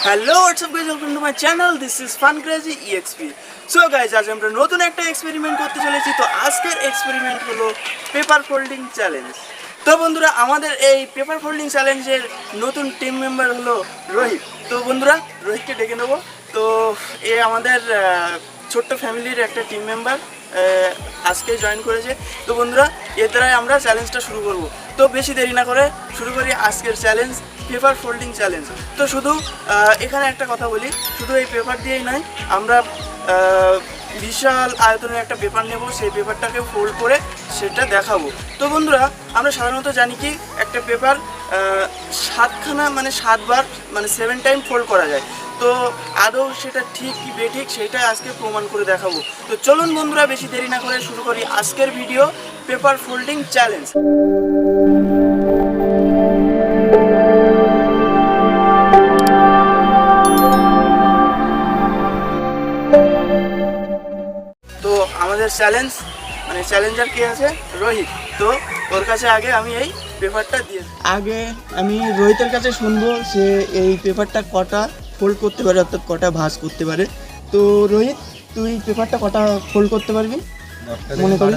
Hello WhatsApp guys, welcome to my channel. This is fun crazy EXP. So guys, আজ আমরা নতুন একটা experiment করতে চলেছি। তো আজকের এক্সপেরিমেন্ট হলো পেপার ফোল্ডিং চ্যালেঞ্জ। তো বন্ধুরা, আমাদের এই পেপার ফোল্ডিং চ্যালেঞ্জের নতুন টিম মেম্বার হলো রোহিত। তো বন্ধুরা, রোহিতকে ডেকে নেবো। তো এ আমাদের ছোট্ট ফ্যামিলির একটা টিম মেম্বার, আজকে জয়েন করেছে। তো বন্ধুরা, এর দ্বারাই আমরা চ্যালেঞ্জটা শুরু করব। তো বেশি দেরি না করে শুরু করি আজকের চ্যালেঞ্জ, পেপার ফোল্ডিং চ্যালেঞ্জ। তো শুধু এখানে একটা কথা বলি, শুধু এই পেপার দিয়েই নয়, আমরা বিশাল আয়তনের একটা পেপার নেব, সেই পেপারটাকে ফোল্ড করে সেটা দেখাবো। তো বন্ধুরা, আমরা সাধারণত জানি কি একটা পেপার 7খানা মানে 7বার মানে 7 টাইম ফোল্ড করা যায়। তো আদৌ সেটা ঠিক কি বেঠিক সেইটাই আজকে প্রমাণ করে দেখাবো। তো চলুন বন্ধুরা, বেশি দেরি না করে শুরু করি আজকের ভিডিও, পেপার ফোল্ডিং চ্যালেঞ্জ। তো আমাদের চ্যালেঞ্জ মানে চ্যালেঞ্জার কে আছে? রোহিত। তো ওর কাছে আগে আমি এই পেপারটা দিয়ে আমি রোহিতের কাছে শুনবো সে এই পেপারটা কটা ফোল্ড করতে পারে, অর্থাৎ কটা ভাঁজ করতে পারে। তো রোহিত, তুই পেপারটা কটা ফোল্ড করতে পারবি মনে করি?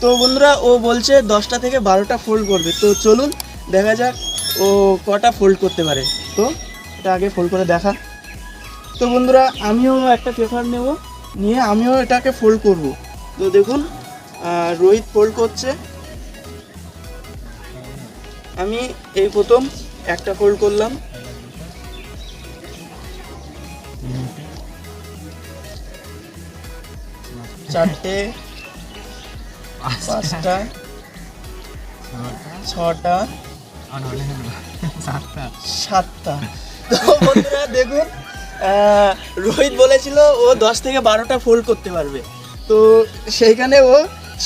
তো বন্ধুরা, ও বলছে 10টা থেকে 12টা ফোল্ড করবে। তো চলুন দেখা যাক ও কটা ফোল্ড করতে পারে। তো এটা আগে ফোল্ড করে দেখা। তো বন্ধুরা, আমিও একটা পেপার নেব, নিয়ে আমিও এটাকে ফোল্ড করব। তো দেখুন, রোহিত ফোল্ড করছে। আমি এই প্রথম একটা ফোল্ড করলাম, চারটে, 5টা, 6টা, 7টা। তো বন্ধুরা দেখুন, রোহিত বলেছিল ও 10 থেকে 12টা ফোল্ড করতে পারবে। তো সেইখানে ও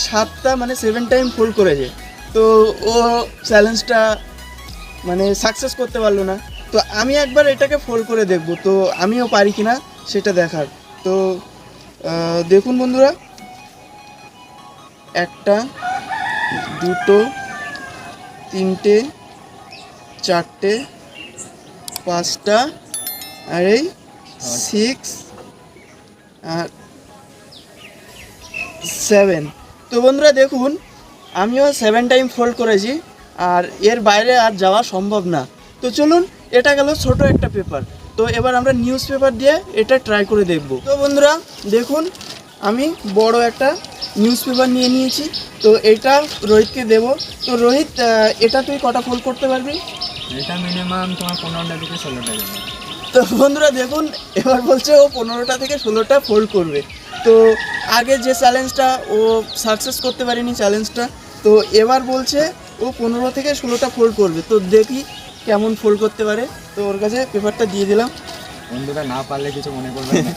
7টা মানে 7 টাইম ফোল্ড করেছে। তো ও চ্যালেঞ্জটা মানে সাকসেস করতে পারলো না। তো আমি একবার এটাকে ফোল্ড করে দেখব, তো আমিও পারি কিনা সেটা দেখার। তো দেখুন বন্ধুরা, 1টা, 2টো, 3টে, 4টে, 5টা, আর এই 6 আর 7। তো বন্ধুরা দেখুন, আমিও 7 টাইম ফোল্ড করেছি, আর এর বাইরে আর যাওয়া সম্ভব না। তো চলুন, এটা গেল ছোট একটা পেপার। তো এবার আমরা নিউজ পেপার দিয়ে এটা ট্রাই করে দেখব। তো বন্ধুরা দেখুন, আমি বড় একটা নিউজ পেপার নিয়ে নিয়েছি। তো এটা রোহিতকে দেব। তো রোহিত, এটা তুই কটা ফোল্ড করতে পারবি? এটা মিনিমাম তোমার 15টা থেকে 16টা যাবে। তো বন্ধুরা দেখুন, এবার বলছে ও 15টা থেকে 16টা ফোল্ড করবে। তো আগে যে চ্যালেঞ্জটা ও সাকসেস করতে পারেনি চ্যালেঞ্জটা, তো এবার বলছে ও 15 থেকে 16টা ফোল্ড করবে। তো দেখি কেমন ফোল্ড করতে পারে। তো ওর কাছে পেপারটা দিয়ে দিলাম। বন্ধুরা, না পারলে কিছু মনে করবে না।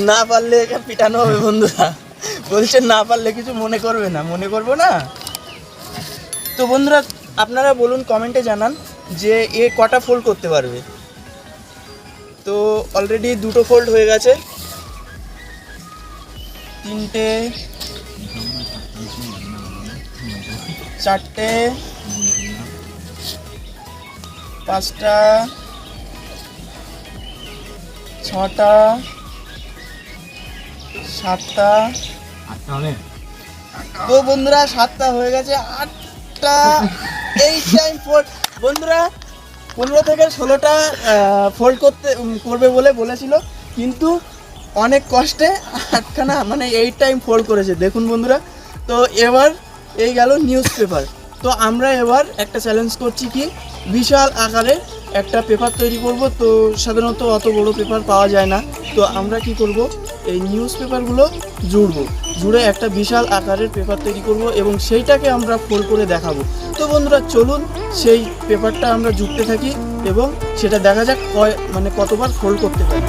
না পারলে একে পিটানো হবে বন্ধুরা। বলছে না পারলে কিছু মনে করবে না, মনে করবো না। তো বন্ধুরা, আপনারা বলুন, কমেন্টে জানান যে এ কটা ফোল্ড করতে পারবে। তো অলরেডি 2টো ফোল্ড হয়ে গেছে, 3টে, 4টে, 5টা, 6টা, 7টা। তো বন্ধুরা, 7টা হয়ে গেছে, 8টা। এই টাইম ফোল্ড বন্ধুরা 15 থেকে 16টা ফোল্ড করবে বলেছিল, কিন্তু অনেক কষ্টে 8খানা মানে 8 টাইম ফোল্ড করেছে। দেখুন বন্ধুরা, তো এবার এই গেল নিউজ পেপার। তো আমরা এবার একটা চ্যালেঞ্জ করছি কি, বিশাল আকারের একটা পেপার তৈরি করব। তো সাধারণত অত বড় পেপার পাওয়া যায় না। তো আমরা কি করব, এই নিউজ পেপারগুলো জুড়ে একটা বিশাল আকারের পেপার তৈরি করব এবং সেইটাকে আমরা ফোল্ড করে দেখাবো। তো বন্ধুরা চলুন, সেই পেপারটা আমরা জুড়তে থাকি এবং সেটা দেখা যাক কতবার ফোল্ড করতে পারি।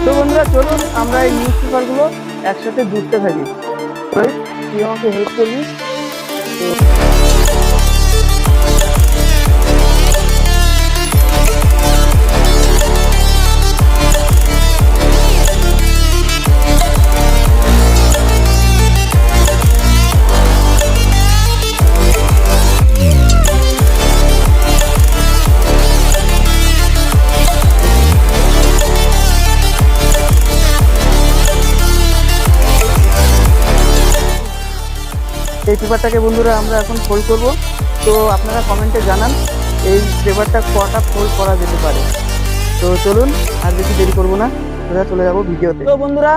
তো বন্ধুরা চলুন, আমরা এই নিউজ পেপারগুলো একসাথে জুড়তে থাকি। তুই আমাকে হেল্প করবি। তো এই পেপারটাকে বন্ধুরা আমরা এখন ফোল্ড করব। তো আপনারা কমেন্টে জানান এই পেপারটা কটা ফোল্ড করা যেতে পারে। তো চলুন আর বেশি দেরি করব না, আমরা চলে যাব ভিডিওতে। তো বন্ধুরা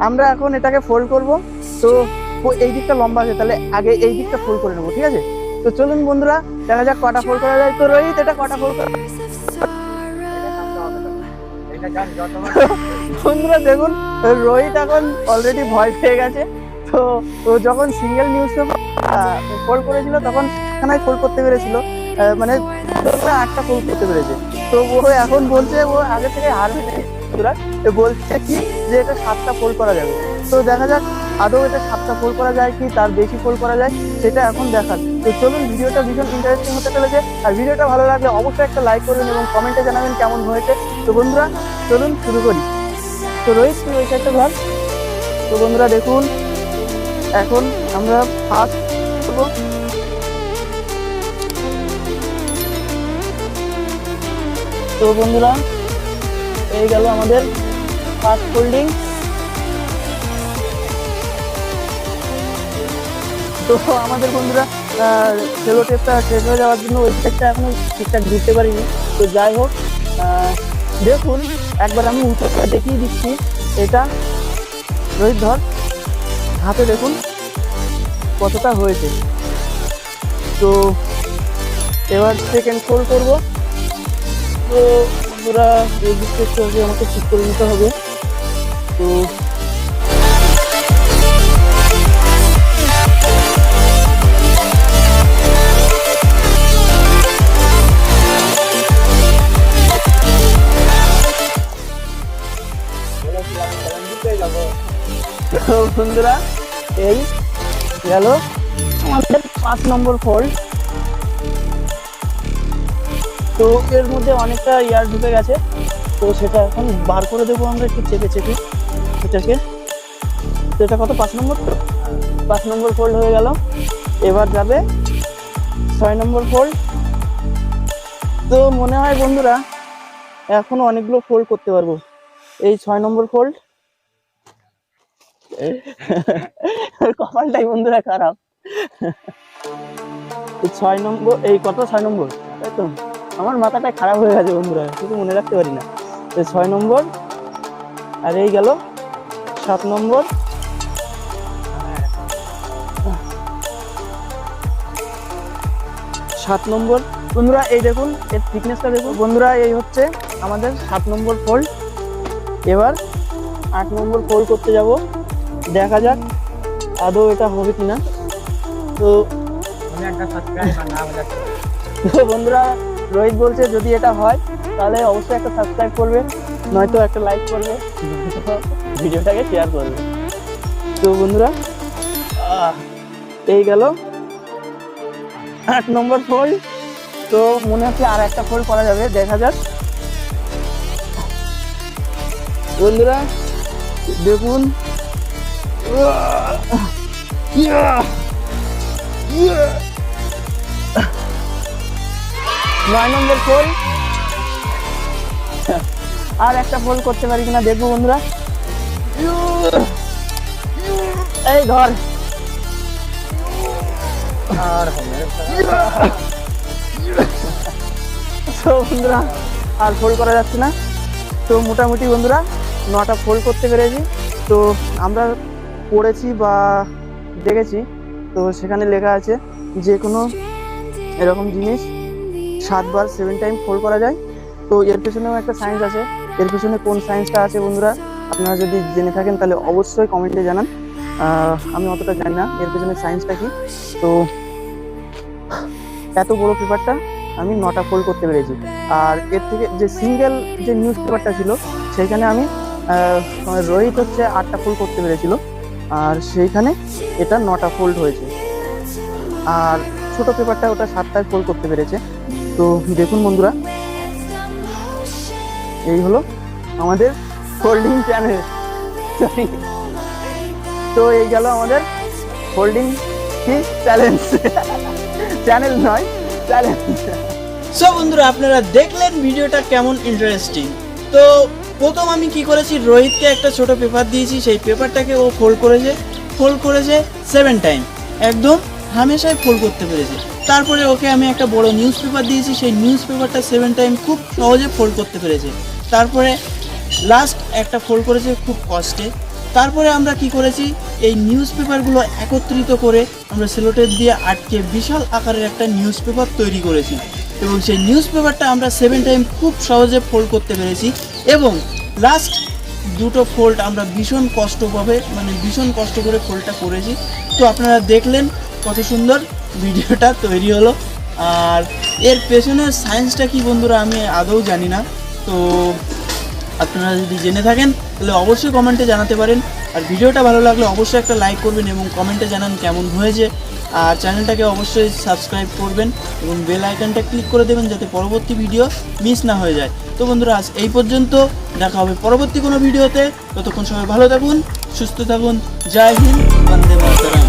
আমরা এখন এটাকে ফোল্ড করব। তো এই দিকটা লম্বা আছে, তাহলে আগে এই দিকটা ফোল্ড করে নেবো, ঠিক আছে? তো চলুন বন্ধুরা দেখা যাক কটা ফোল্ড করা যায়। তো রোহিত এটা কটা ফোল্ড করা বন্ধুরা দেখুন রোহিত এখন অলরেডি ভয় পেয়ে গেছে। তো ও যখন সিঙ্গেল নিউজ পেপার ফোল্ড করেছিল তখন সেখানে ফোল্ড করতে পেরেছিল, মানে 8টা ফোল্ড করতে পেরেছে। তো ও এখন বলছে ও আগে থেকে হার মেনে বলছে কি যে এটা 7টা ফোল্ড করা যাবে। তো দেখা যাক আদৌ এটা 7টা ফোল্ড করা যায় কি তার বেশি ফোল্ড করা যায় সেটা এখন দেখার। তো চলুন, ভিডিওটা ভীষণ ইন্টারেস্টিং হতে চলেছে। আর ভিডিওটা ভালো লাগলে অবশ্যই একটা লাইক করবেন এবং কমেন্টে জানাবেন কেমন হয়েছে। তো বন্ধুরা চলুন শুরু করি। তো রোহিত তুই ওই সাইডটা ধর। তো বন্ধুরা দেখুন এখন আমরা ফার্স্ট করবো। তো বন্ধুরা এই গেল আমাদের ফার্স্ট ফোল্ডিং। তো আমাদের বন্ধুরা সেলো টেপটা শেষ হয়ে যাওয়ার জন্য ওই সাইডটা এখনো ঠিকঠাক দিতে পারিনি। তো যাই হোক দেখুন একবার আমি উত্তরটা দেখিয়ে দিচ্ছি। এটা রোহিত ধর হাতে দেখুন কতটা হয়েছে। তো এবার সেকেন্ড ফোল্ড করবো। তো বন্ধুরা এই দিকটা একটু আগে আমাকে ঠিক করে নিতে হবে। তো বন্ধুরা এই গেল আমাদের 5 নম্বর ফোল্ড। তো এর মধ্যে অনেকটা ইয়ার ঢুকে গেছে, তো সেটা এখন বার করে দেবো আমরা একটু চেপে চেপে এটাকে। তো এটা কত 5 নম্বর, তো 5 নম্বর ফোল্ড হয়ে গেল। এবার যাবে 6 নম্বর ফোল্ড। তো মনে হয় বন্ধুরা এখনো অনেকগুলো ফোল্ড করতে পারবো। এই 6 নম্বর ফোল্ড। কপালটাই বন্ধুরা খারাপ। 6 নম্বর, এই কত 6 নম্বর, তাই তো আমার মাথাটা খারাপ হয়ে গেছে বন্ধুরা, কিছু মনে রাখতে পারি না। তো 6 নম্বর আর এই গেল 7 নম্বর। 7 নম্বর বন্ধুরা এই দেখুন এর থিকনেসটা দেখুন বন্ধুরা, এই হচ্ছে আমাদের 7 নম্বর ফোল্ড। এবার 8 নম্বর ফোল্ড করতে যাব, দেখা যাক আদৌ এটা হবে কিনা। তো বন্ধুরা রোহিত বলছে যদি এটা হয় তাহলে অবশ্যই একটা সাবস্ক্রাইব করবে, নয়তো একটা লাইক করবে, ভিডিওটাকে শেয়ার করবে। তো বন্ধুরা এই গেল 8 নম্বর ফোল্ড। তো মনে হচ্ছে আর একটা ফোল্ড করা যাবে, দেখা যাক। বন্ধুরা দেখুন 9 নম্বর ফোল্ড। আর একটা ফোল্ড করতে পারি কিনা দেখবো বন্ধুরা। এই ধর আর তো বন্ধুরা আর ফোল্ড করা যাচ্ছে না। তো মোটামুটি বন্ধুরা 9টা ফোল্ড করতে পেরেছি। তো আমরা পড়েছি বা দেখেছি, তো সেখানে লেখা আছে যে কোনো এরকম জিনিস 7 বার 7 টাইম ফোল্ড করা যায়। তো এর পেছনেও একটা সায়েন্স আছে, এর পেছনে কোন সায়েন্সটা আছে বন্ধুরা আপনারা যদি জেনে থাকেন তাহলে অবশ্যই কমেন্টে জানান। আমি অতটা জানি না এর পেছনে সায়েন্সটা কি। তো এত বড় পেপারটা আমি 9টা ফোল্ড করতে পেরেছি। আর এর থেকে যে সিঙ্গেল যে নিউজ পেপারটা ছিল সেইখানে আমি রোহিত হচ্ছে 8টা ফোল্ড করতে পেরেছিল, আর সেইখানে এটা 9টা ফোল্ড হয়েছে। আর ছোট পেপারটা ওটা 7টায় ফোল্ড করতে পেরেছে। তো দেখুন বন্ধুরা এই হলো আমাদের ফোল্ডিং চ্যানেল। তো এই গেল আমাদের ফোল্ডিং কি চ্যালেঞ্জ, চ্যানেল নয় চ্যালেঞ্জ। সো বন্ধুরা আপনারা দেখলেন ভিডিওটা কেমন ইন্টারেস্টিং। তো প্রথম আমি কি করেছি, রোহিতকে একটা ছোট পেপার দিয়েছি, সেই পেপারটাকে ও ফোল্ড করেছে 7 টাইম। একদম হামেশাই ফোল্ড করতে পেরেছে। তারপরে ওকে আমি একটা বড় নিউজ পেপার দিয়েছি, সেই নিউজ পেপারটা 7 টাইম খুব সহজে ফোল্ড করতে পেরেছে। তারপরে লাস্ট একটা ফোল্ড করেছে খুব কষ্টে। তারপরে আমরা কি করেছি, এই নিউজ পেপারগুলো একত্রিত করে আমরা সেলোটেপ দিয়ে আটকে বিশাল আকারের একটা নিউজ পেপার তৈরি করেছি এবং সেই নিউজ পেপারটা আমরা 7 টাইম খুব সহজে ফোল্ড করতে পেরেছি এবং লাস্ট দুটো ফোল্ড আমরা ভীষণ কষ্ট করে ফোল্ডটা করেছি। তো আপনারা দেখলেন কত সুন্দর ভিডিওটা তৈরি হলো। আর এর পেছনের সায়েন্সটা কি বন্ধুরা আমি আদৌ জানি না, তো আপনারা যদি জেনে থাকেন তাহলে অবশ্যই কমেন্টে জানাতে পারেন। আর ভিডিওটা ভালো লাগলে অবশ্যই একটা লাইক করবেন এবং কমেন্টে জানান কেমন হয়েছে। আর চ্যানেলটাকে অবশ্যই সাবস্ক্রাইব করবেন এবং বেল আইকনটা ক্লিক করে দেবেন যাতে পরবর্তী ভিডিও মিস না হয়ে যায়। তো বন্ধুরা আজ এই পর্যন্ত, দেখা হবে পরবর্তী কোনো ভিডিওতে। ততক্ষণ সবাই ভালো থাকুন, সুস্থ থাকুন। জয় হিন্দ, বন্দে মাতরম।